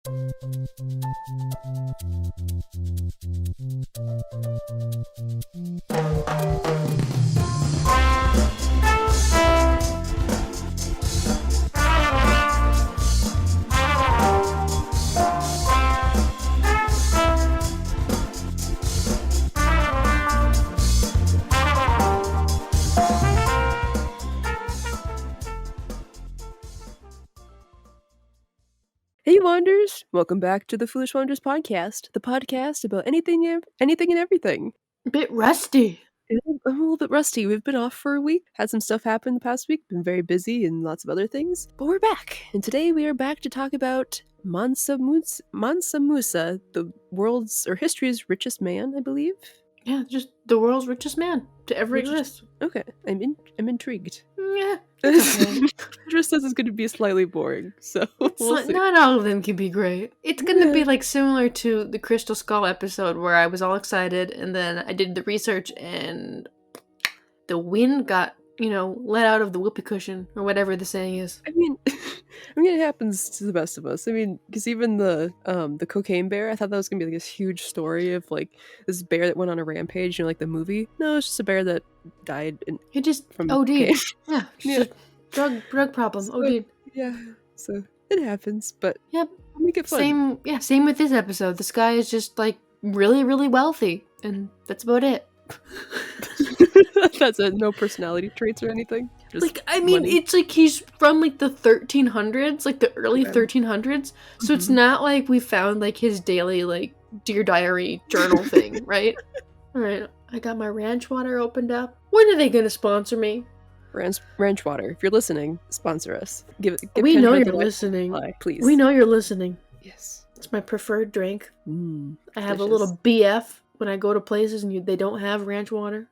Hey Wanders! Welcome back to the Foolish Wonders podcast, the podcast about anything and everything. A bit rusty. I'm a little bit rusty. We've been off for a week, had some stuff happen the past week, been very busy and lots of other things, but we're back. And today we are back to talk about Mansa Musa, the world's or history's richest man, I believe. Yeah, just the world's richest man to ever exist. Okay, I'm intrigued. Yeah. Just says it's going to be slightly boring, so we'll see. Not all of them can be great. It's going to be like similar to the Crystal Skull episode where I was all excited and then I did the research and the wind got, let out of the whoopee cushion or whatever the saying is. I mean, it happens to the best of us. I mean, because even the cocaine bear, I thought that was gonna be like this huge story of like this bear that went on a rampage, like the movie. No, it's just a bear that died. It just from OD'd. cocaine. Yeah, just drug problem. So, OD'd. Yeah, so it happens, but yep, make it fun. Same with this episode. This guy is just like really, really wealthy, and that's about it. That's it. No personality traits or anything. Just money. It's like he's from like the 1300s, like the early 1300s. So it's not like we found like his daily like Dear Diary journal thing, right? All right, I got my ranch water opened up. When are they gonna sponsor me? Ranch water. If you're listening, sponsor us. We know you're listening. Please. We know you're listening. Yes. It's my preferred drink. I have delicious. A little BF when I go to places and they don't have ranch water.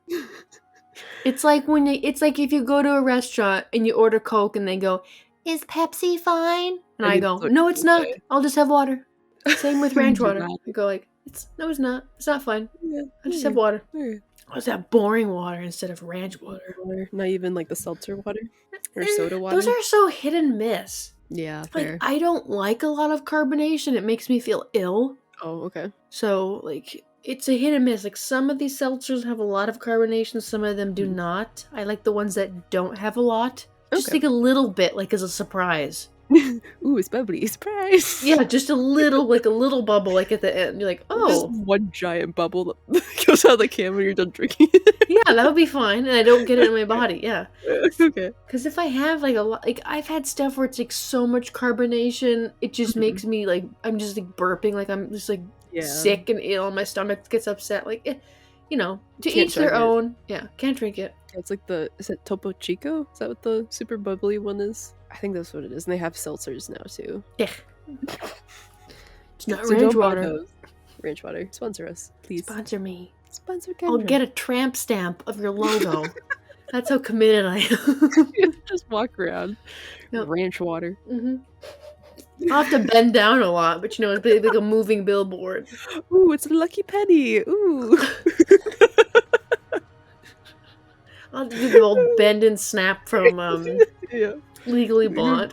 It's like if you go to a restaurant and you order Coke and they go, "Is Pepsi fine?" And I go, "No, it's not. I'll just have water." Same with ranch water. I go like, "It's not. It's not fine. Yeah. I just have water." Yeah. What's that boring water instead of ranch water? Not even like the seltzer water or soda water. Those are so hit and miss. Yeah, fair. Like I don't like a lot of carbonation. It makes me feel ill. Oh, okay. So like it's a hit and miss. Like some of these seltzers have a lot of carbonation, some of them do not. I like the ones that don't have a lot. Just like a little bit, like as a surprise. Ooh, it's bubbly. Surprise! Yeah, just a little bubble, like at the end. You're like, oh. Just one giant bubble that goes out of the can when you're done drinking. Yeah, that would be fine, and I don't get it in my body, yeah. Okay. Because if I have like a lot, like I've had stuff where it's like so much carbonation, it just makes me like, I'm just like burping, like I'm just like sick and ill, my stomach gets upset, like, to each their own. Yeah, can't drink it. It's like is it Topo Chico? Is that what the super bubbly one is? I think that's what it is. And they have seltzers now too. Yeah. It's not ranch water. Ranch water. Sponsor us, please. Sponsor me. Sponsor Kendra. I'll get a tramp stamp of your logo. That's how committed I am. Just walk around. Yep. Ranch water. Mm-hmm. I'll have to bend down a lot, but it's like a moving billboard. Ooh, it's a lucky penny. Ooh. I'll do the old bend and snap from Legally Blonde.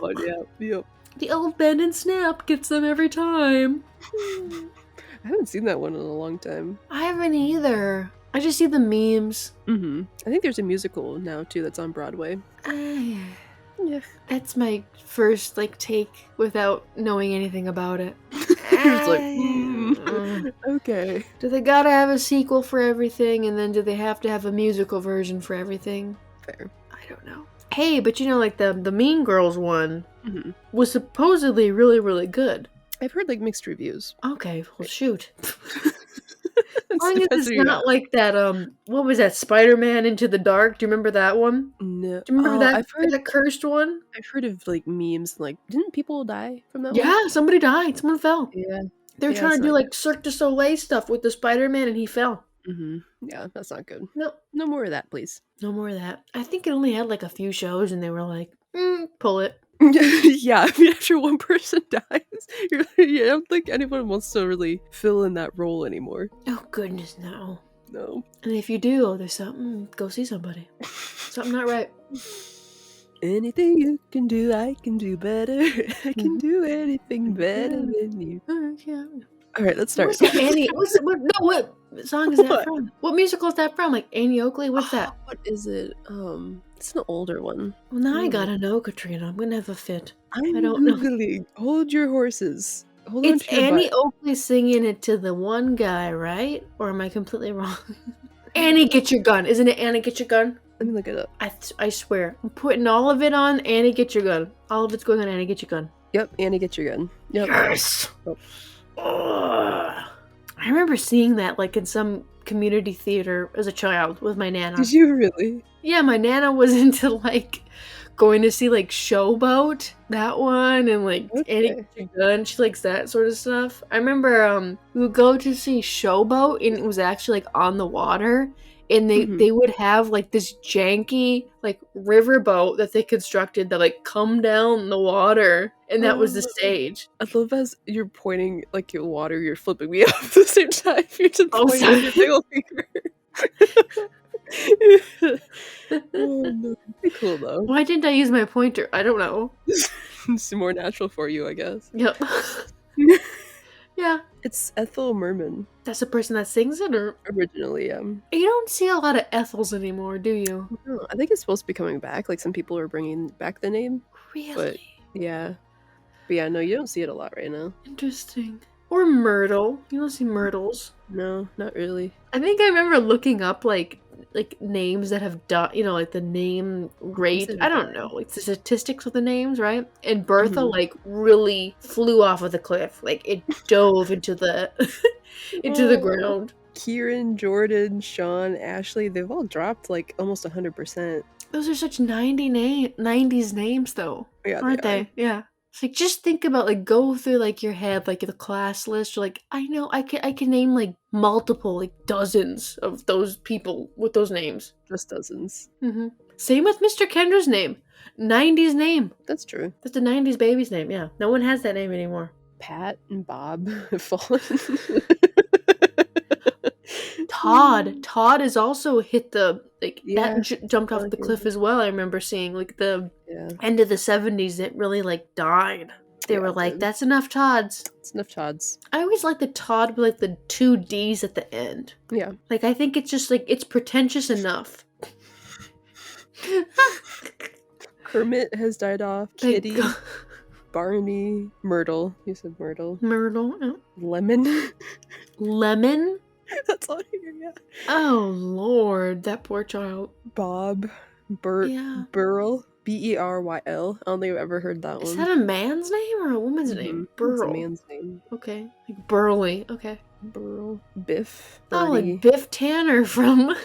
Yeah. The old bend and snap gets them every time. I haven't seen that one in a long time. I haven't either. I just see the memes. I think there's a musical now too that's on Broadway. Yeah. That's my first take without knowing anything about it. It's like, okay. Do they gotta have a sequel for everything, and then do they have to have a musical version for everything? Fair. I don't know. Hey, but the Mean Girls one was supposedly really, really good. I've heard mixed reviews. Okay, well shoot. As long as it's not like that, what was that, Spider-Man Into the Dark? Do you remember that one? No. Do you remember that cursed one? I've heard of memes, didn't people die from that one? Yeah, somebody died. Someone fell. Yeah. They were trying to do Cirque du Soleil stuff with the Spider-Man and he fell. Yeah, that's not good. No. No more of that, please. No more of that. I think it only had a few shows and they were like, pull it. Yeah, after one person dies, I don't think anyone wants to really fill in that role anymore. Oh, goodness, no. No. And if you do, there's something, go see somebody. Something not right. Anything you can do, I can do better. I can do anything better than you. All right, let's start. What's that Annie? What song is that What? from? What musical is that from? Like Annie Oakley? What's that? What is it? It's an older one. Well, now I gotta know, Katrina. I'm gonna have a fit. I'm I don't know. Googling. Hold your horses. Hold on It's to your Annie butt. Oakley singing it to the one guy, right? Or am I completely wrong? Annie, get your gun. Isn't it Annie, get your gun? Let me look it up. I swear. I'm putting all of it on Annie, get your gun. All of it's going on Annie, get your gun. Yep, Annie, get your gun. Yep. Yes! Oh. Ugh. I remember seeing that like in some community theater as a child with my nana. Did you really? Yeah, my nana was into like going to see like Showboat, that one, and like Annie Okay. Get Your Gun. She likes that sort of stuff. I remember we would go to see Showboat, and it was actually like on the water, and they would have like this janky like riverboat that they constructed that like come down the water, and that was the stage. I love as you're pointing like your water, you're flipping me off at the same time. You're just pointing sorry. with your middle finger. Oh no, pretty cool though. Why didn't I use my pointer? I don't know. It's more natural for you, I guess. Yep. Yeah. It's Ethel Merman. That's the person that sings it, or Originally, you don't see a lot of Ethels anymore, do you? No, I think it's supposed to be coming back. Like some people are bringing back the name. Really? Yeah. But yeah, no, you don't see it a lot right now. Interesting. Or Myrtle. You don't see Myrtles. No, not really. I think I remember looking up like names that have died, like the name rate. I don't know, like the statistics of the names, right? And Bertha like really flew off of the cliff. Like it dove into the into the ground. Kieran, Jordan, Sean, Ashley, they've all dropped like almost 100%. Those are such 90s names though. Yeah, aren't they? Yeah. It's like just think about like go through like your head like the class list. You're like, I know I can name like multiple like dozens of those people with those names. Just dozens. Same with Mr. Kendra's name. 90s name. That's true. That's the 90s baby's name. Yeah, no one has that name anymore. Pat and Bob have fallen. Todd has also hit the that jumped off the cliff as well. I remember seeing like the end of the 70s. It really like died. They were like, "That's enough Todds." It's enough Todds. I always like the Todd with like the 2 D's at the end. Yeah. Like I think it's just like it's pretentious enough. Kermit has died off. Kitty, Barney, Myrtle. You said Myrtle. Myrtle. Oh. Lemon. Lemon. That's on here, yeah. Oh Lord, that poor child. Bob, Burl, Beryl. I don't think I've ever heard that one. Is that a man's name or a woman's name? Burl. It's a man's name. Okay, like Burly. Okay. Burl, Biff. Oh, like Biff Tanner from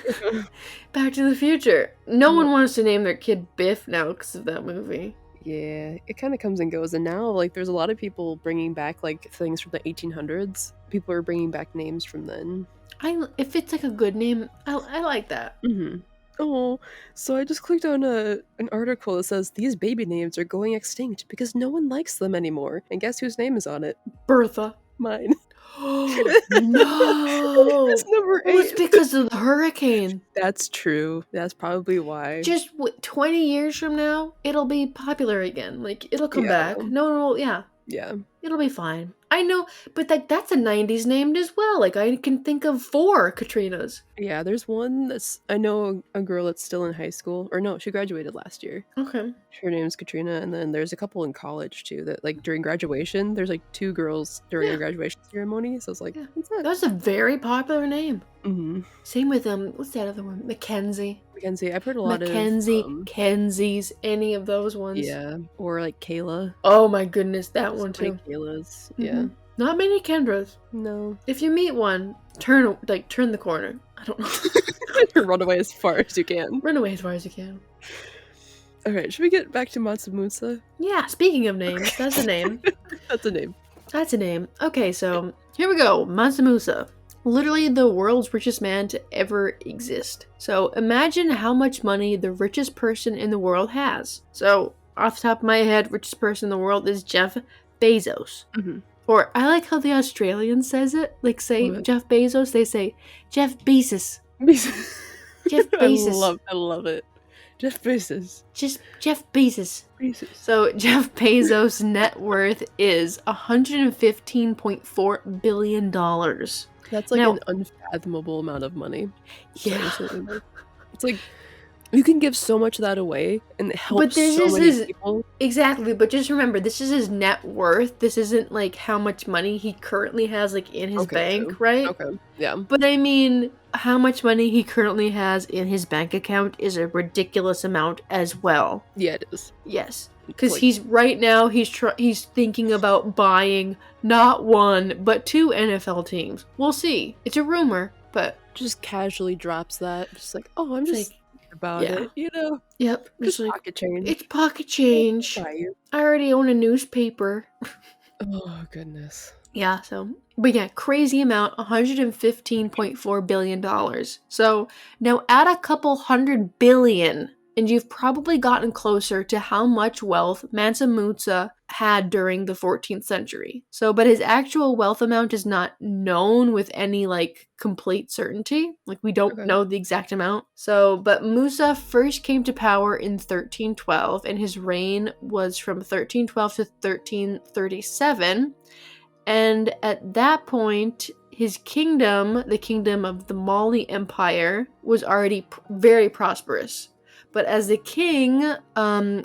Back to the Future. No one wants to name their kid Biff now because of that movie. Yeah, it kind of comes and goes, and now like there's a lot of people bringing back like things from the 1800s. People are bringing back names from then. If it's like a good name, I like that. Oh, so I just clicked on an article that says these baby names are going extinct because no one likes them anymore. And guess whose name is on it? Bertha. Mine. No! It's number 8. Well, it's because of the hurricane. That's true. That's probably why. Just 20 years from now, it'll be popular again. Like, it'll come back. No one will, yeah. It'll be fine. I know, but that's a 90s name as well. Like, I can think of 4 Katrinas. Yeah, there's one I know a girl that's still in high school. Or no, she graduated last year. Okay. Her name's Katrina, and then there's a couple in college, too, that, like, during graduation, there's, like, 2 girls during a graduation ceremony, so it's like, what's that? That's a very popular name. Same with, what's that other one? Mackenzie. I've heard a lot of... Kenzie's, any of those ones. Yeah, or, like, Kayla. Oh, my goodness, that one, too. Kayla's, yeah. Not many Kendras. No. If you meet one, turn the corner. I don't know. Run away as far as you can. Run away as far as you can. Alright, should we get back to Mansa Musa? Yeah, speaking of names, that's a name. That's a name. That's a name. Okay, so here we go. Mansa Musa. Literally the world's richest man to ever exist. So imagine how much money the richest person in the world has. So off the top of my head, richest person in the world is Jeff Bezos. Or I like how the Australian says it. Like say Jeff Bezos, they say Jeff Bezos. Jeff Bezos. I love it. Jeff Bezos. Just Jeff Bezos. Bezos. So Jeff Bezos' net worth is $115.4 billion. That's like Now, an unfathomable amount of money. yeah. It's like you can give so much of that away and help But this so is many his people. exactly. But just remember, this is his net worth. This isn't like how much money he currently has like in his Okay, bank, true. right? Okay, yeah. But I mean, how much money he currently has in his bank account is a ridiculous amount as well. Yeah, it is. Yes, because Like- he's right now he's thinking about buying not one but 2 NFL teams. We'll see. It's a rumor, but Just casually drops that. Just like, oh, I'm just like, about yeah. it, you know? Yep, Just like pocket change. it's pocket change. Buy you. I already own a newspaper. Oh, goodness. Yeah, so, but yeah, crazy amount, $115.4 billion. So now add a couple hundred billion, and you've probably gotten closer to how much wealth Mansa Musa had during the 14th century. So, but his actual wealth amount is not known with any like complete certainty. Like we don't Okay. know the exact amount. So, but Musa first came to power in 1312, and his reign was from 1312 to 1337. And at that point, his kingdom, the kingdom of the Mali Empire, was already very prosperous. But as the king, the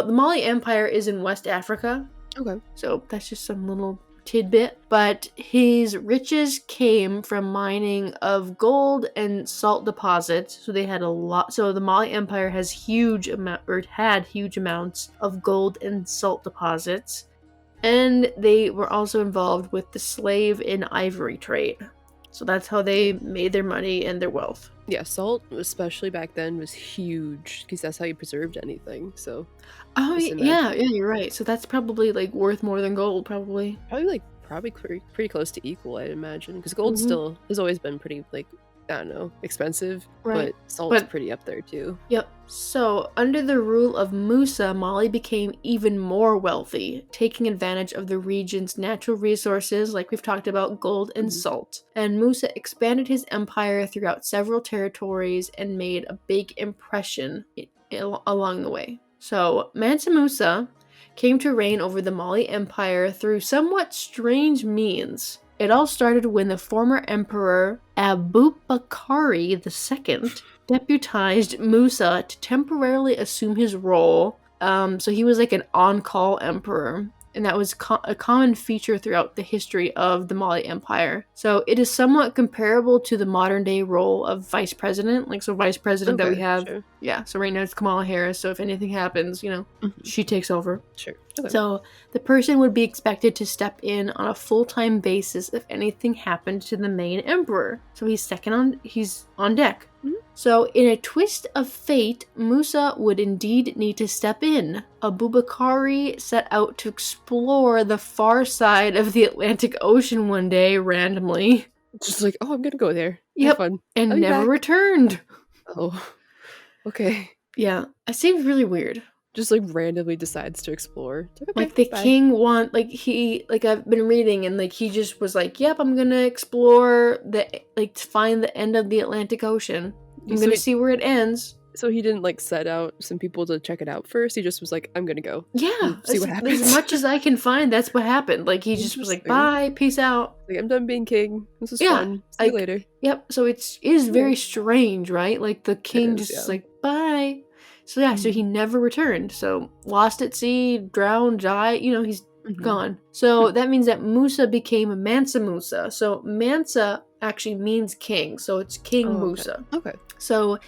Mali Empire is in West Africa. Okay. So that's just some little tidbit. But his riches came from mining of gold and salt deposits. So they had a lot. So the Mali Empire had huge amounts of gold and salt deposits. And they were also involved with the slave and ivory trade. So that's how they made their money and their wealth. Yeah, salt, especially back then, was huge because that's how you preserved anything. So, Oh, just yeah, imagine. you're right. So that's probably like worth more than gold, probably. Probably pretty close to equal, I'd imagine. Because gold Mhm. still has always been pretty, like, I don't know, expensive. Right. But salt's But- pretty up there, too. Yep. So, under the rule of Musa, Mali became even more wealthy, taking advantage of the region's natural resources, like we've talked about, gold and Mhm. salt. And Musa expanded his empire throughout several territories and made a big impression along the way. So, Mansa Musa came to reign over the Mali Empire through somewhat strange means. It all started when the former emperor Abubakari II deputized Musa to temporarily assume his role. So he was like an on-call emperor, and that was a common feature throughout the history of the Mali Empire. So it is somewhat comparable to the modern-day role of vice president. Like, so vice president that we Okay, have. sure. Yeah, so right now it's Kamala Harris, so if anything happens, Mhm. she takes over. Sure. Okay. So the person would be expected to step in on a full-time basis if anything happened to the main emperor. So he's on deck. Mhm. So in a twist of fate, Musa would indeed need to step in. Abubakari set out to explore the far side of the Atlantic Ocean one day randomly. Just like, oh, I'm gonna go there. Have Yep, fun. and I'll be never back. returned. Oh, okay. Yeah, it seems really weird. Just like randomly decides to explore. It's okay, Like the bye. king I've been reading, and like he just was like, yep, I'm gonna explore to find the end of the Atlantic Ocean. I'm So gonna he- see where it ends. So he didn't like set out some people to check it out first. He just was like, I'm gonna go. Yeah, See what happens. As much as I can find, that's what happened. Like he just was like, Interesting. bye, peace out. Like, I'm done being king. This is Yeah, fun. See you like- later. Yep. So it is very strange, right? Like the king is, just yeah. like bye. So yeah, so he never returned. So lost at sea, drowned, died. He's Mhm. gone. So that means that Musa became Mansa Musa. So Mansa actually means king. So it's King Oh, okay. Musa. Okay. So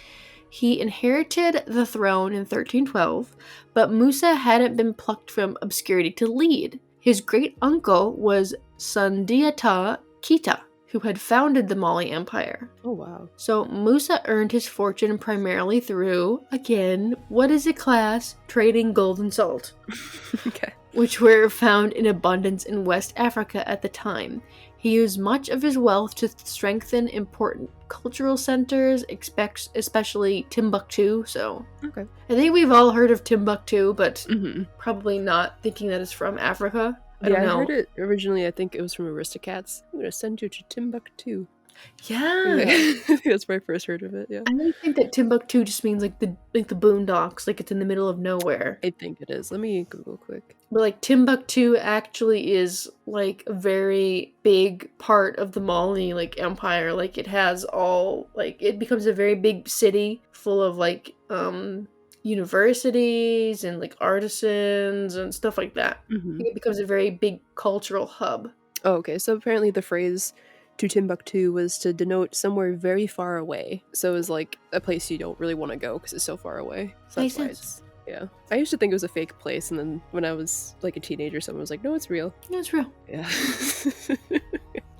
he inherited the throne in 1312, but Musa hadn't been plucked from obscurity to lead. His great uncle was Sundiata Keita, who had founded the Mali Empire. Oh wow. So Musa earned his fortune primarily through, again, what is a class? Trading gold and salt, Okay. which were found in abundance in West Africa at the time. He used much of his wealth to strengthen important cultural centers, especially Timbuktu. So Okay. I think we've all heard of Timbuktu, but Mm-hmm. probably not thinking that it's from Africa. I Yeah, don't know. I heard it originally. I think it was from Aristocats. I'm gonna send you to Timbuktu. Yeah. I think that's where I first heard of it, yeah. I really think that Timbuktu just means like the boondocks, like it's in the middle of nowhere. I think it is. Let me Google quick. But like Timbuktu actually is like a very big part of the Mali like empire. Like it has all like it becomes a very big city full of like universities and like artisans and stuff like that. Mhm. It becomes a very big cultural hub. Oh, okay. So apparently the phrase to Timbuktu was to denote somewhere very far away. So it was like a place you don't really want to go because it's so far away. So Makes that's why sense. it's yeah. I used to think it was a fake place, and then when I was like a teenager, someone was like, "No, it's real." Yeah, it's real. Yeah.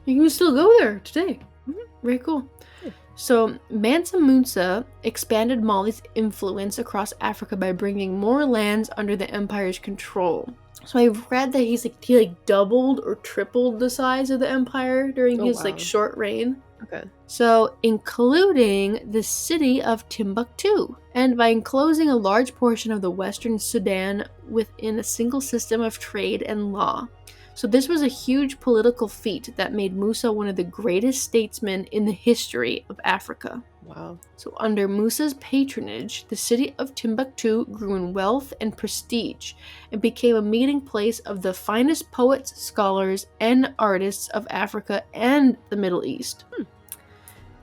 You can still go there today. Mhm. Very cool. Yeah. So, Mansa Musa expanded Mali's influence across Africa by bringing more lands under the empire's control. So I've read that he doubled or tripled the size of the empire during Oh his wow. like short reign. Okay. So, including the city of Timbuktu, and by enclosing a large portion of the Western Sudan within a single system of trade and law. So this was a huge political feat that made Musa one of the greatest statesmen in the history of Africa. Wow. So under Musa's patronage, the city of Timbuktu grew in wealth and prestige and became a meeting place of the finest poets, scholars, and artists of Africa and the Middle East.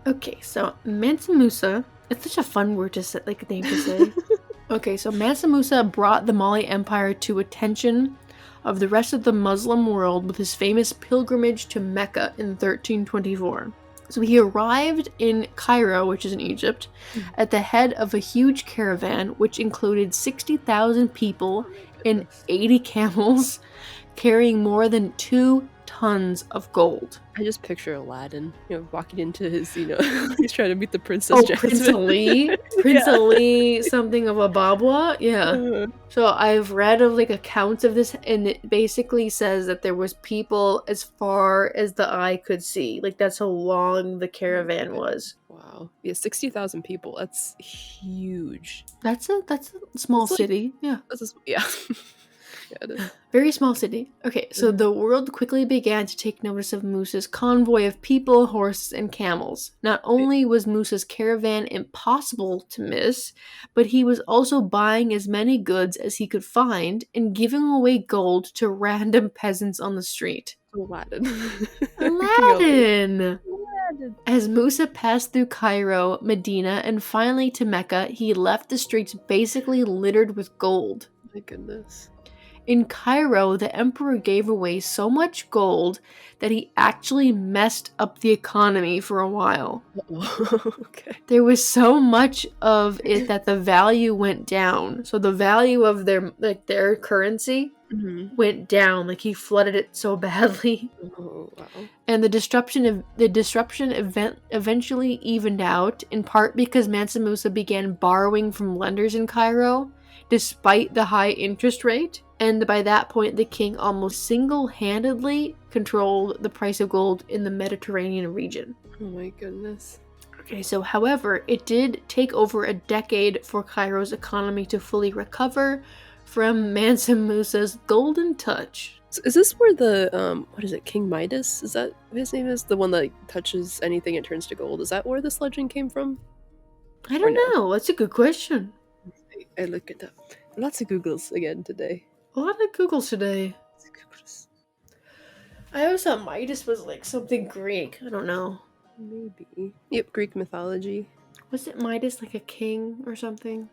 Okay, so Mansa Musa, it's such a fun word to say, like a name to say. Okay, so Mansa Musa brought the Mali Empire to attention of the rest of the Muslim world with his famous pilgrimage to Mecca in 1324. So he arrived in Cairo, which is in Egypt, at the head of a huge caravan which included 60,000 people and 80 camels carrying more than 2 tons of gold. I just picture Aladdin, walking into his, he's trying to meet the princess. Oh, Jasmine. Prince Ali? Prince Ali, something of a Babwa? Yeah. So I've read of like accounts of this, and it basically says that there was people as far as the eye could see. Like that's how long the caravan was. Wow. Yeah, 60,000 people. That's huge. That's a small It's like- city. Yeah. Yeah. Yeah, it is. Very small city. Okay, so the world quickly began to take notice of Musa's convoy of people, horses, and camels. Not only was Musa's caravan impossible to miss, but he was also buying as many goods as he could find and giving away gold to random peasants on the street. Aladdin. Aladdin! As Musa passed through Cairo, Medina, and finally to Mecca, he left the streets basically littered with gold. My goodness. In Cairo, the emperor gave away so much gold that he actually messed up the economy for a while. Okay. There was so much of it that the value went down. So the value of their currency went down. Like he flooded it so badly. Oh, wow. And the disruption eventually evened out, in part because Mansa Musa began borrowing from lenders in Cairo, despite the high interest rate. And by that point, the king almost single-handedly controlled the price of gold in the Mediterranean region. Oh my goodness. Okay, so however, it did take over a decade for Cairo's economy to fully recover from Mansa Musa's golden touch. So is this where the, what is it, King Midas? Is that what his name is? The one that touches anything and turns to gold. Is that where this legend came from? I don't know. That's a good question. I look it up. Lots of Googles again today. A lot of Googles today. I always thought Midas was like something Greek. I don't know. Maybe. Yep, Greek mythology. Was it Midas like a king or something?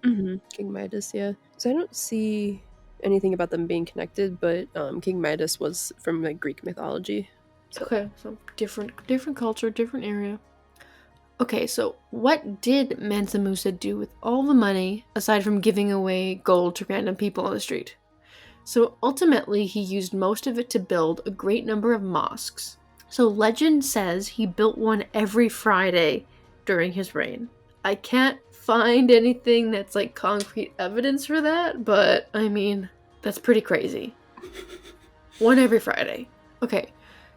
King Midas, yeah. So I don't see anything about them being connected, but King Midas was from like Greek mythology. So. Okay, so different culture, different area. Okay, so what did Mansa Musa do with all the money aside from giving away gold to random people on the street? So ultimately, he used most of it to build a great number of mosques. So legend says he built one every Friday during his reign. I can't find anything that's like concrete evidence for that, but I mean, that's pretty crazy. One every Friday. Okay,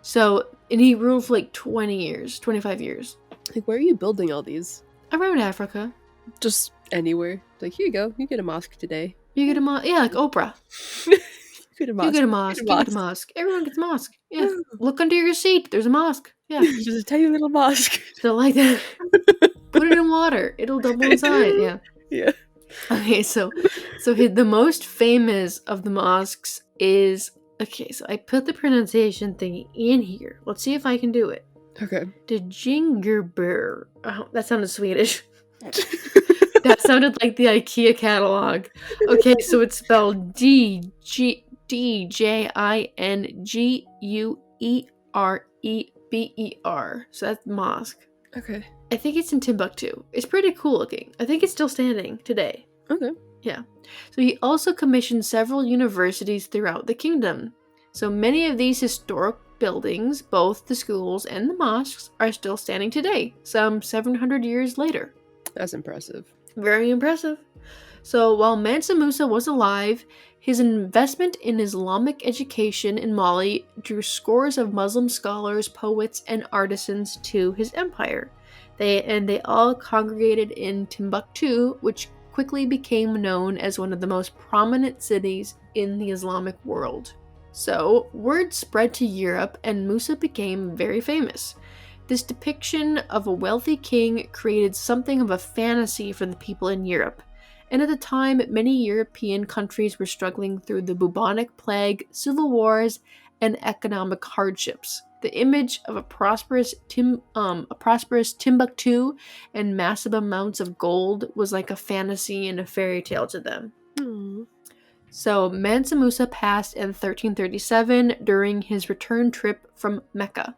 so, and he ruled for like 20 years, 25 years. Like, where are you building all these? Around Africa. Just anywhere. Like, here you go. You get a mosque today. You get a mosque. Yeah, like Oprah. You get a mosque. You get a mosque. You get a mosque. Everyone gets a mosque. Yeah. Look under your seat. There's a mosque. Yeah. Just a tiny little mosque. So like that. Put it in water. It'll double in size. Yeah. Yeah. Okay, so the most famous of the mosques is, okay, so I put the pronunciation thing in here. Let's see if I can do it. Okay. The Jingerbur. Oh, that sounded Swedish. That sounded like the IKEA catalog. Okay, so it's spelled Djinguereber. So that's mosque. Okay. I think it's in Timbuktu. It's pretty cool looking. I think it's still standing today. Okay. Yeah. So he also commissioned several universities throughout the kingdom. So many of these historic buildings, both the schools and the mosques, are still standing today, some 700 years later. That's impressive. Very impressive. So while Mansa Musa was alive, his investment in Islamic education in Mali drew scores of Muslim scholars, poets, and artisans to his empire. They all congregated in Timbuktu, which quickly became known as one of the most prominent cities in the Islamic world. So, word spread to Europe and Musa became very famous. This depiction of a wealthy king created something of a fantasy for the people in Europe. And at the time, many European countries were struggling through the bubonic plague, civil wars, and economic hardships. The image of a prosperous Timbuktu and massive amounts of gold was like a fantasy and a fairy tale to them. Aww. So Mansa Musa passed in 1337 during his return trip from Mecca.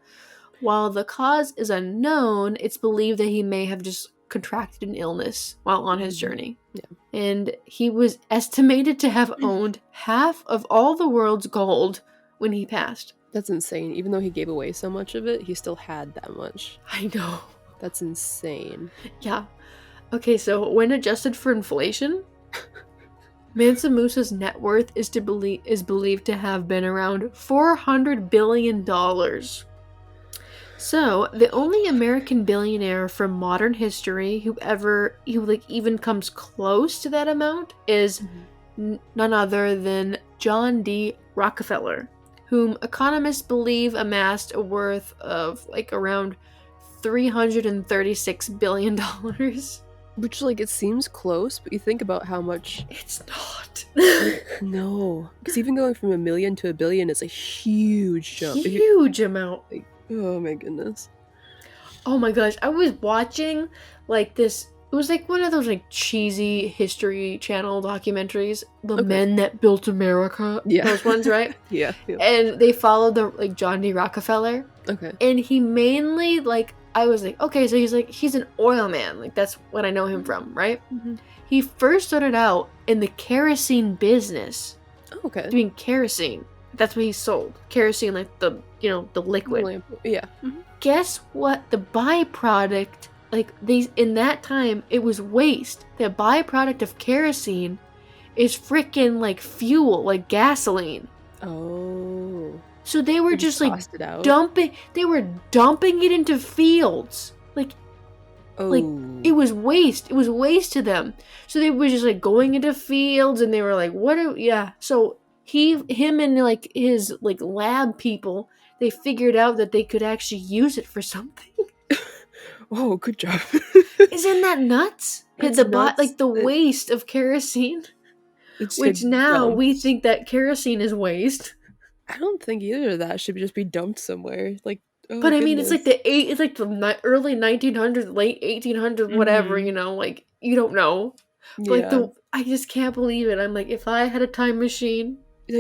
While the cause is unknown, it's believed that he may have just contracted an illness while on his journey. Yeah. And he was estimated to have owned half of all the world's gold when he passed. That's insane. Even though he gave away so much of it, he still had that much. I know. That's insane. Yeah. Okay, so when adjusted for inflation, Mansa Musa's net worth is believed to have been around $400 billion. So, the only American billionaire from modern history who even comes close to that amount is none other than John D. Rockefeller, whom economists believe amassed a worth of around $336 billion. Which, it seems close, but you think about how much... It's not. No. Because even going from $1 million to $1 billion is a huge jump. Huge amount. Oh my goodness. Oh my gosh. I was watching, this... It was one of those cheesy History Channel documentaries. The Men That Built America. Yeah. Those ones, right? Yeah. And they followed the John D. Rockefeller. Okay. And he mainly I was okay, so he's an oil man. That's what I know him from, right? Mm-hmm. He first started out in the kerosene business. Oh, okay. Doing kerosene. That's what he sold. Kerosene, the liquid. Yeah. Mm-hmm. Guess what? The byproduct, in that time, it was waste. The byproduct of kerosene is freaking fuel, like gasoline. Oh. So they were just dumping. They were dumping it into fields. It was waste. It was waste to them. So they were just going into fields, and they were yeah. So him and his lab people, they figured out that they could actually use it for something. Oh, good job. Isn't that nuts? The waste of kerosene. Which now we think that kerosene is waste. I don't think either of that should just be dumped somewhere. But I mean, it's the early 1900s, late 1800s, whatever. You don't know. Yeah. But I just can't believe it. I'm if I had a time machine,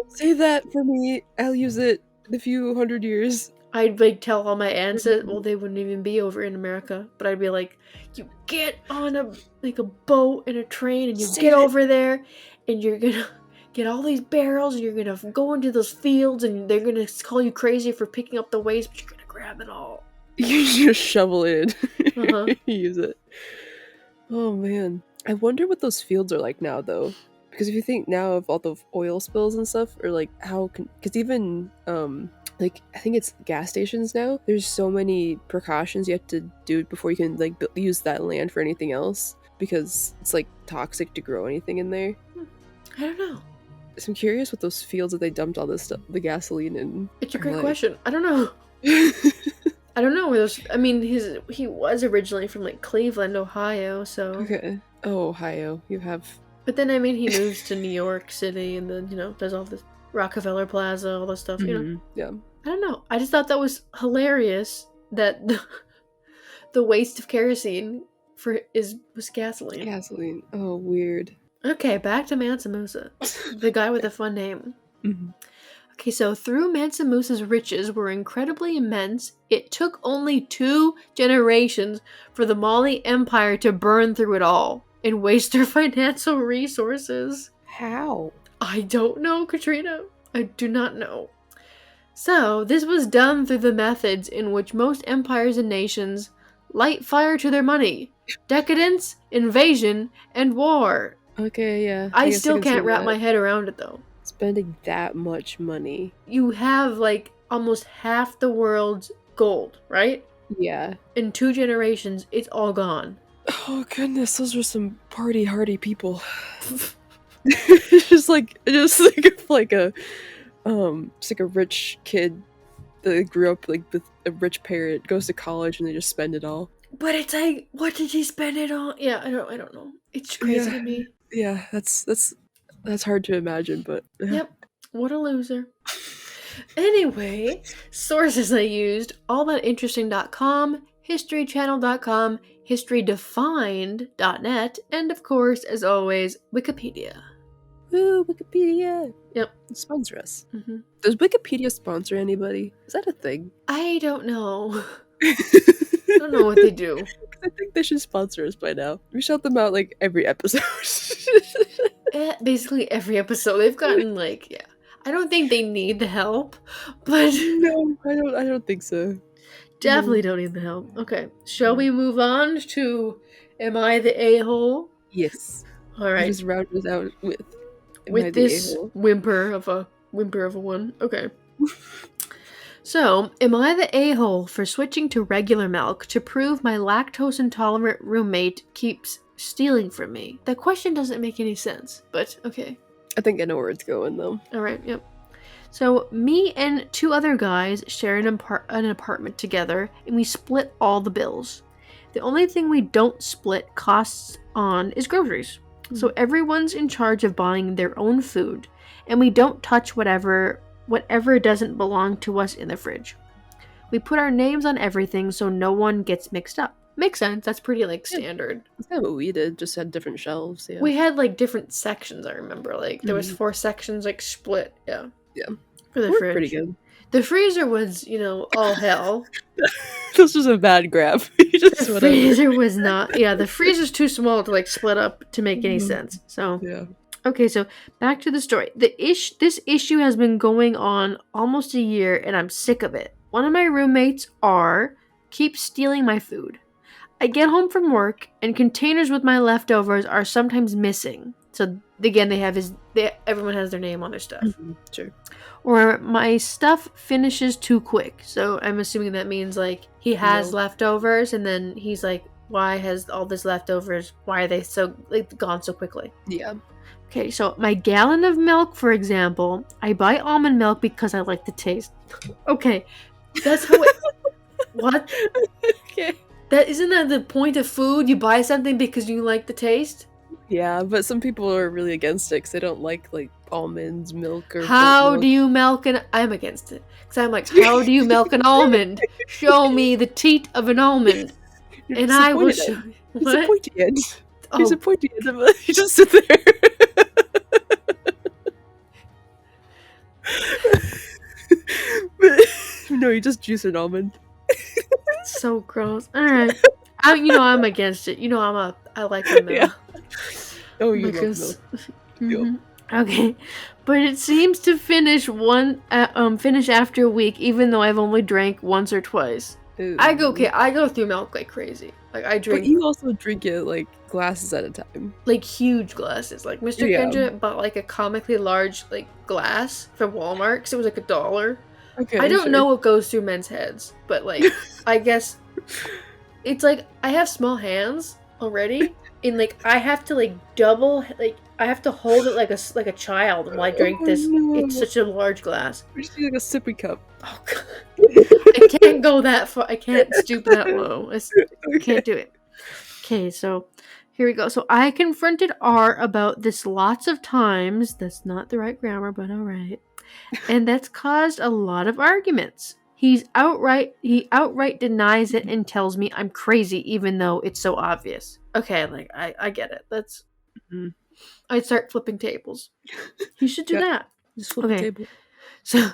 say that for me. I'll use it in a few hundred years. I'd tell all my ancestors. Well, they wouldn't even be over in America, but I'd be you get on a boat and a train, and you get over there, and you're gonna get all these barrels, and you're gonna go into those fields, and they're gonna call you crazy for picking up the waste, but you're gonna grab it all. You just shovel it in. Use it. Oh man, I wonder what those fields are like now, though. Because if you think now of all the oil spills and stuff, or how can, because even I think it's gas stations now, there's so many precautions you have to do before you can use that land for anything else, because it's toxic to grow anything in there. I don't know. So I'm curious what those fields that they dumped all this stuff, the gasoline in. It's a great question. I don't know. I don't know where those. I mean, he was originally from like Cleveland, Ohio. So, Okay. Oh, Ohio. You have. but then I mean, he moves to New York City, and then does all this Rockefeller Plaza, all this stuff. Yeah. I don't know. I just thought that was hilarious that the waste of kerosene was gasoline. Gasoline. Oh, weird. Okay, back to Mansa Musa, the guy with the fun name. Okay, so through Mansa Musa's riches were incredibly immense, it took only 2 generations for the Mali Empire to burn through it all and waste their financial resources. How? I don't know, Katrina. I do not know. So, this was done through the methods in which most empires and nations light fire to their money. Decadence, invasion, and war. Okay, yeah. I guess still can see can't wrap that. my head around it, though. Spending that much money. You have, like, almost half the world's gold, right? Yeah. In 2 generations, it's all gone. Oh, goodness. Those are some party-hardy people. just like if like a it's like a rich kid that grew up like with a rich parent, goes to college, and they just spend it all. But it's like, what did he spend it on? Yeah, I don't know. It's crazy to me. Yeah, that's hard to imagine, but Yep. What a loser. Anyway, sources I used: allthatinteresting.com, historychannel.com, historydefined.net, and of course, as always, Wikipedia. Ooh, Wikipedia. Yep. Sponsor us. Does Wikipedia sponsor anybody? Is that a thing? I don't know. I don't know what they do. I think they should sponsor us by now. We shout them out like every episode. Basically every episode. They've gotten like, yeah. I don't think they need the help, but no, I don't think so. Definitely don't need the help. Okay, shall we move on to Am I the A-hole? Yes. All right. Just round us out with this whimper of a one. Okay. So, am I the a-hole for switching to regular milk to prove my lactose intolerant roommate keeps stealing from me? That question doesn't make any sense, but okay. I think I know where it's going though. Alright, yep. So, me and 2 other guys share an apartment together, and we split all the bills. The only thing we don't split costs on is groceries. So everyone's in charge of buying their own food, and we don't touch whatever doesn't belong to us in the fridge. We put our names on everything so no one gets mixed up. Makes sense. That's pretty standard. That's kind of what we did, just had different shelves. Yeah. We had different sections, I remember. There was 4 sections split. Yeah. Yeah. For the fridge. Pretty good. The freezer was, all hell. This was a bad grab. The freezer was not. Yeah, the freezer's too small to split up to make any sense. So yeah. Okay, so back to the story. This issue has been going on almost a year, and I'm sick of it. One of my roommates keeps stealing my food. I get home from work, and containers with my leftovers are sometimes missing. So again, everyone has their name on their stuff. Sure. Or my stuff finishes too quick. So I'm assuming that means he has leftovers, and then he's like, "Why has all this leftovers? Why are they so gone so quickly?" Yeah. Okay, so my gallon of milk, for example, I buy almond milk because I like the taste. Okay, that's how it... What? Okay. Isn't that the point of food? You buy something because you like the taste? Yeah, but some people are really against it because they don't like almonds, milk, or How milk. do you milk an... I'm against it. Because I'm like, how do you milk an almond? Show me the teat of an almond. And I will show you. It's a pointy end. Oh. He's a pointy end. You just sit there. No, you just juice an almond. So gross. Alright. I'm against it. I like the milk. Yeah. Oh, you love milk. Mm-hmm. Okay. But it seems to finish after a week, even though I've only drank once or twice. Ooh. I go through milk like crazy. I drink. But you also drink it glasses at a time. Huge glasses. Mr. Kendra bought a comically large glass from Walmart because it was $1. Okay. I don't know what goes through men's heads, but I guess it's I have small hands already, and I have to double I have to hold it like a child while I drink this. No. It's such a large glass. We just need a sippy cup. Oh god. I can't go that far. I can't stoop that low. I can't do it. Okay, so here we go. So I confronted R about this lots of times. That's not the right grammar, but all right. And that's caused a lot of arguments. He outright denies it and tells me I'm crazy, even though it's so obvious. Okay, like I get it. That's Mhm. I'd start flipping tables. You should do Yeah. that. Just flip the Okay. table. So,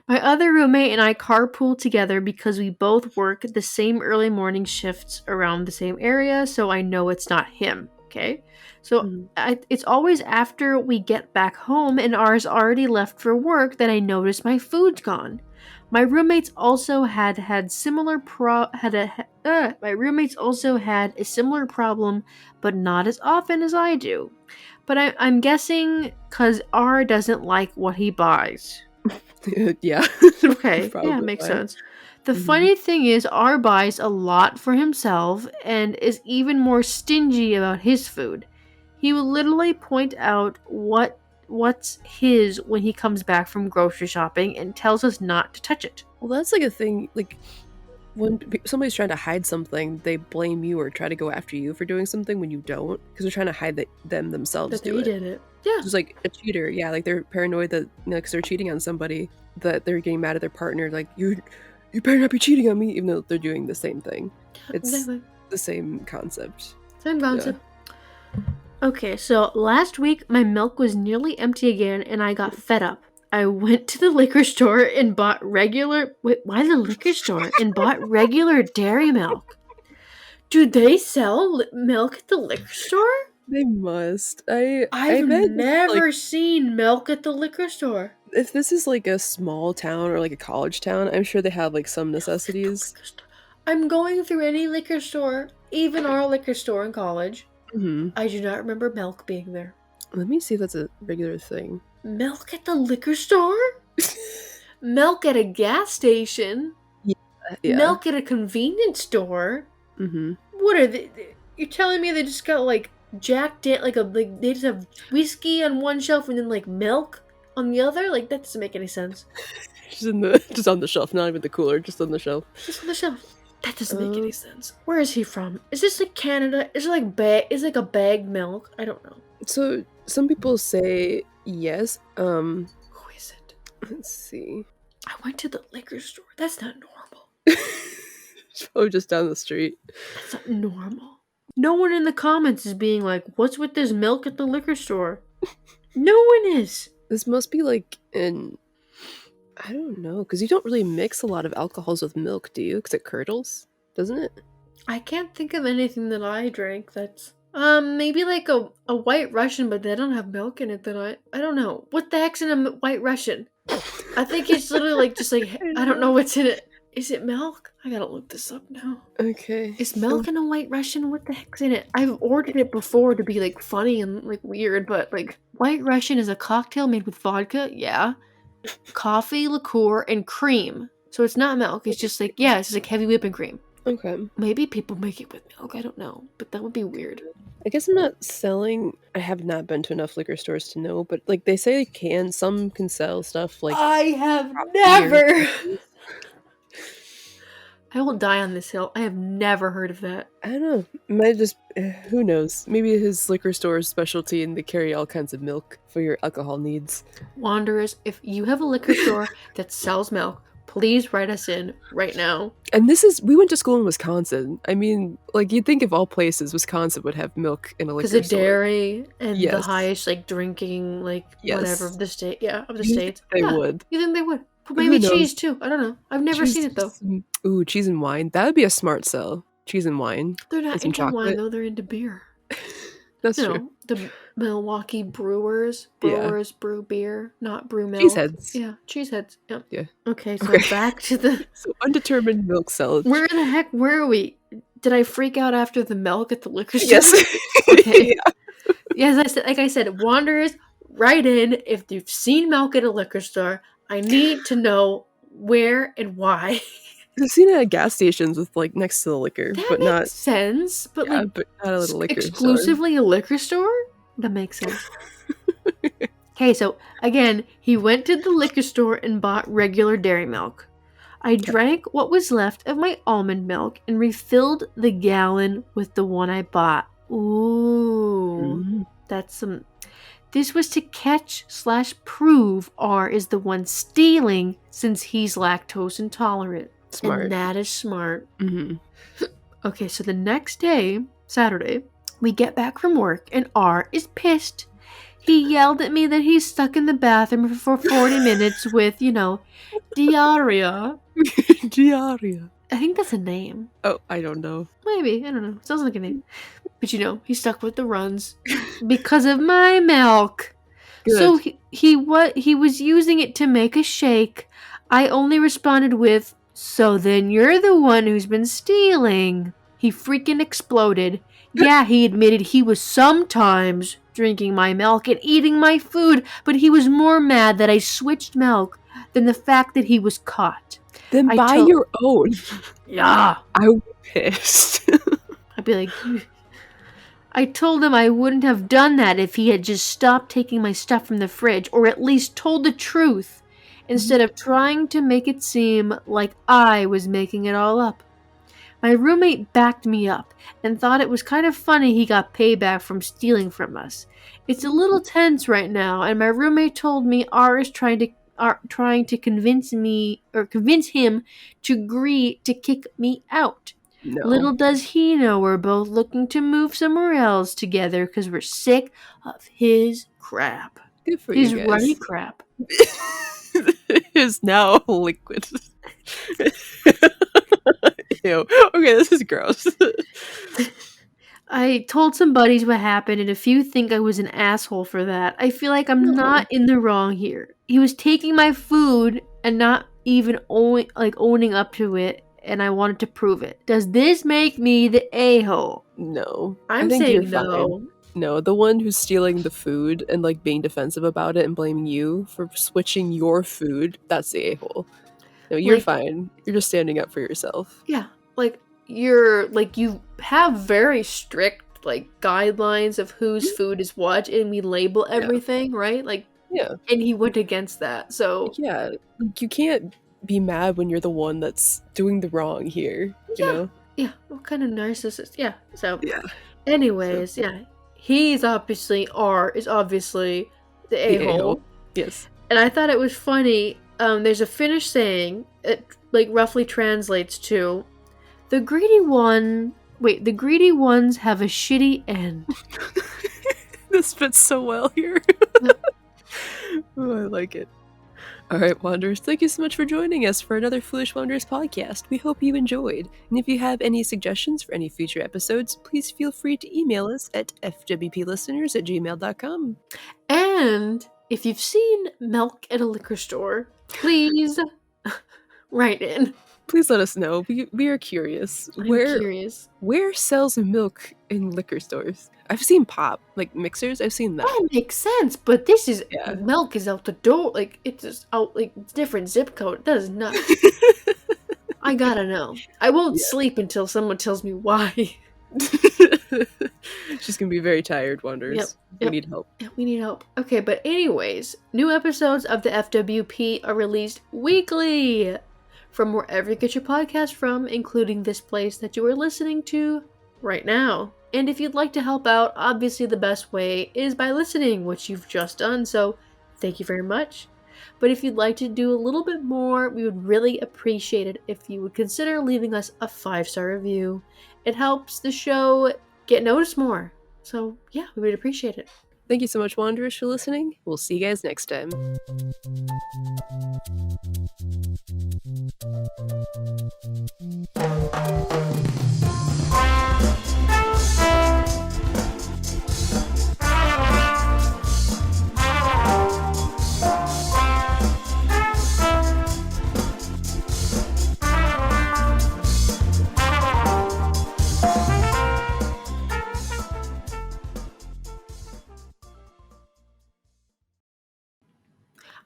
my other roommate and I carpool together because we both work the same early morning shifts around the same area, so I know it's not him, okay? So, Mhm. it's always after we get back home and R's already left for work that I notice my food's gone. My roommates also had similar my roommates also had a similar problem, but not as often as I do. But I'm guessing because R doesn't like what he buys. Yeah. Okay, yeah, Probably makes why. sense. The Mhm. funny thing is, R buys a lot for himself and is even more stingy about his food. He will literally point out what's his when he comes back from grocery shopping and tells us not to touch it. Well, that's like a thing. Like when somebody's trying to hide something, they blame you or try to go after you for doing something when you don't, because they're trying to hide that them themselves That do they it. did it. Yeah. Just like a cheater, yeah. Like they're paranoid that because they're cheating on somebody, that they're getting mad at their partner. Like you better not be cheating on me, even though they're doing the same thing. It's Exactly. the same concept. Same Yeah. concept. Okay, so last week my milk was nearly empty again and I got fed up. I went to the liquor store and bought regular. Wait, why the liquor store? And bought regular dairy milk. Do they sell milk at the liquor store? They must. I I've bet this is like never seen milk at the liquor store. if this is like a small town or like a college town, I'm sure they have like some Milk at the necessities. liquor store. I'm going through any liquor store, even our liquor store in college. Hmm. I do not remember milk being there. Let me see if that's a regular thing. Milk at the liquor store? Milk at a gas station? Yeah. Milk at a convenience store? Hmm. What are they? You're telling me they just got like they just have whiskey on one shelf and then like milk on the other? Like that doesn't make any sense. Just on the shelf, not even the cooler, just on the shelf. Just on the shelf. That doesn't make any sense. Where is he from? Is this like Canada? Is it like is it like a bagged milk? I don't know. So some people say yes. Who is it? Let's see. I went to the liquor store. That's not normal. It's probably just down the street. That's not normal. No one in the comments is being like, "What's with this milk at the liquor store?" No one is. This must be like I don't know, because you don't really mix a lot of alcohols with milk, do you? Because it curdles, doesn't it? I can't think of anything that I drank that's maybe like a white Russian, but they don't have milk in it. That I don't know what the heck's in a white Russian. I think it's literally like just like I don't know what's in it. Is it milk? I gotta look this up now. Okay. Is milk in a white Russian? What the heck's in it? I've ordered it before to be like funny and like weird, but like white Russian is a cocktail made with vodka, yeah, coffee, liqueur, and cream. So it's not milk. It's just like it's just like heavy whipping cream. Okay. Maybe people make it with milk. I don't know, but that would be weird. I guess I'm not selling. I have not been to enough liquor stores to know, but like they say, some can sell stuff like. I have craft never. beer. I will die on this hill. I have never heard of that. I don't know. Might just who knows? Maybe his liquor store is specialty, and they carry all kinds of milk for your alcohol needs. Wanderers, if you have a liquor store that sells milk, please write us in right now. And we went to school in Wisconsin. I mean, like you'd think of all places, Wisconsin would have milk in a liquor store. Because of dairy and the Yes. highest like drinking whatever of the state. Yeah, of the You states. think they Yeah, would. You think they would? But Who maybe knows? cheese too. I don't know. I've never seen it though. Ooh, cheese and wine. That would be a smart sell. Cheese and wine. They're not And some into wine chocolate. though. They're into beer. That's You true. know, the Milwaukee brewers brew beer, not brew milk. Cheeseheads. Yeah, cheeseheads. Yep. Yeah. Okay, so Okay. back to the. So undetermined milk sellage. Where the heck were we? Did I freak out after the milk at the liquor store? Yes. Okay. Yeah. Yes, like I said, wanderers, write in if you've seen milk at a liquor store. I need to know where and why. I've seen it at gas stations with like next to the liquor, That but makes not sense, but like but not a little liquor store. exclusively a liquor store? That makes sense. Okay, so again, he went to the liquor store and bought regular dairy milk. I drank what was left of my almond milk and refilled the gallon with the one I bought. Ooh, Mm, that's some. This was to catch/prove R is the one stealing since he's lactose intolerant. And smart. that is smart. Mm-hmm. Okay, so the next day, Saturday, we get back from work and R is pissed. He yelled at me that he's stuck in the bathroom for 40 minutes with, diarrhea. Diarrhea. I think that's a name. Oh, I don't know. Maybe. I don't know. Sounds like a name. But he's stuck with the runs because of my milk. So Good. he was using it to make a shake. I only responded with, "So then you're the one who's been stealing." He freaking exploded. Yeah, he admitted he was sometimes drinking my milk and eating my food, but he was more mad that I switched milk than the fact that he was caught. Then I buy told your own. Yeah. I would be pissed. I'd be like, I told him I wouldn't have done that if he had just stopped taking my stuff from the fridge, or at least told the truth, instead of trying to make it seem like I was making it all up. My roommate backed me up and thought it was kind of funny he got payback from stealing from us. It's a little tense right now, and my roommate told me R is trying to convince him to agree to kick me out. No. Little does he know we're both looking to move somewhere else together because we're sick of his crap. Good for His you runny guys. crap. It is now liquid. Ew. Okay, this is gross. I told some buddies what happened, and a few think I was an asshole for that. I feel like I'm No. not in the wrong here. He was taking my food and not even owning up to it, and I wanted to prove it. Does this make me the a-hole? No. I'm I think you're saying fine. no. No, the one who's stealing the food and like being defensive about it and blaming you for switching your food, that's the a-hole. No, you're Like, fine. You're just standing up for yourself. yeah, you have very strict guidelines of whose food is what, and we label Yeah. everything, right? Yeah. And he went against that. So Yeah. Like, you can't be mad when you're the one that's doing the wrong here, you know? yeah, what kind of narcissist? Yeah. So Yeah. anyways, yeah. Is obviously the The a-hole. a-hole. Yes. And I thought it was funny. There's a Finnish saying that roughly translates to the greedy ones have a shitty end. This fits so well here. Oh, I like it. Alright, Wanderers, thank you so much for joining us for another Foolish Wanderers podcast. We hope you enjoyed. And if you have any suggestions for any future episodes, please feel free to email us at fwplisteners@gmail.com. And if you've seen milk at a liquor store, please write in. Please let us know. We are curious. I'm curious. Where sells milk in liquor stores? I've seen pop, like mixers, I've seen that. That makes sense, but this is Yeah. milk is out the door. It's just out different zip code. That is nuts. I gotta know. I won't sleep until someone tells me why. She's gonna be very tired, Wanderers. Yep. We need help. Yeah, we need help. Okay, but anyways, new episodes of the FWP are released weekly from wherever you get your podcast from, including this place that you are listening to right now. And if you'd like to help out, obviously the best way is by listening, which you've just done, so thank you very much. But if you'd like to do a little bit more, we would really appreciate it if you would consider leaving us a 5-star review. It helps the show get noticed more. So yeah, we would appreciate it. Thank you so much, Wanderers, for listening. We'll see you guys next time.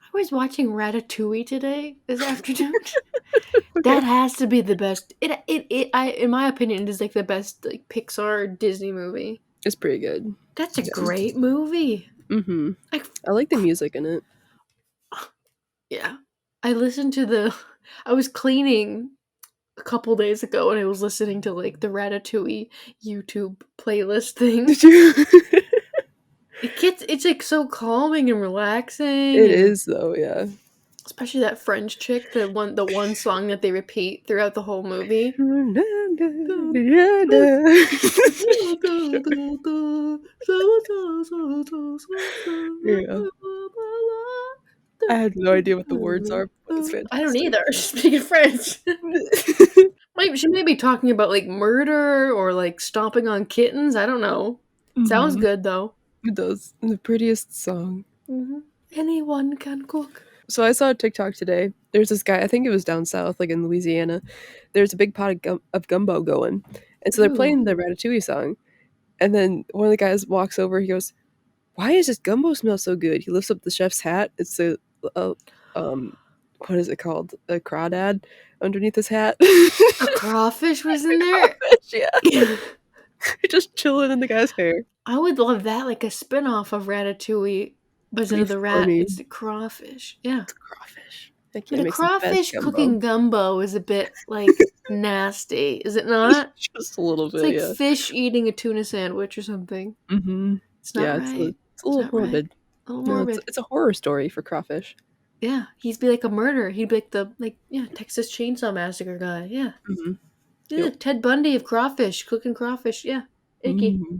I was watching Ratatouille today, this afternoon. That has to be the best. In my opinion, it is the best Pixar Disney movie. It's pretty good. That's a great movie. Mm-hmm. I like the music in it. Yeah. I listened to the I was cleaning a couple days ago and I was listening to like the Ratatouille YouTube playlist thing. Did you? It's like so calming and relaxing, It and is though, yeah. especially that French chick, the one song that they repeat throughout the whole movie. Yeah. I had no idea what the words are, but it's I don't fantastic. either. She's speaking French. She may be talking about like murder or like stomping on kittens. I don't know. Sounds Mhm. good though. It does. The prettiest song. Hmm. Anyone can cook. So I saw a TikTok today. There's this guy, I think it was down south, like in Louisiana. There's a big pot of gumbo going. And so they're Ooh. playing the Ratatouille song. And then one of the guys walks over, he goes, "Why does this gumbo smell so good?" He lifts up the chef's hat. It's a what is it called? A crawdad underneath his hat. A crawfish was A in there? crawfish, yeah. Just chilling in the guy's hair. I would love that, like a spin-off of Ratatouille, but That'd instead be of the rat, funny. it's the crawfish. Yeah. It's a crawfish. Heck yeah, But it a makes the best crawfish gumbo. cooking gumbo is a bit, like, nasty, is it not? Just a little It's bit, like yeah. fish eating a tuna sandwich or something. Mhm. It's not Yeah, right. it's a It's little not right. morbid. A little No, morbid. it's a horror story for crawfish. Yeah, he'd be like a murderer. He'd be like yeah, Texas Chainsaw Massacre guy. Yeah. Mhm. Yeah, Yep. Ted Bundy of crawfish, cooking crawfish. Yeah. Icky. Mhm.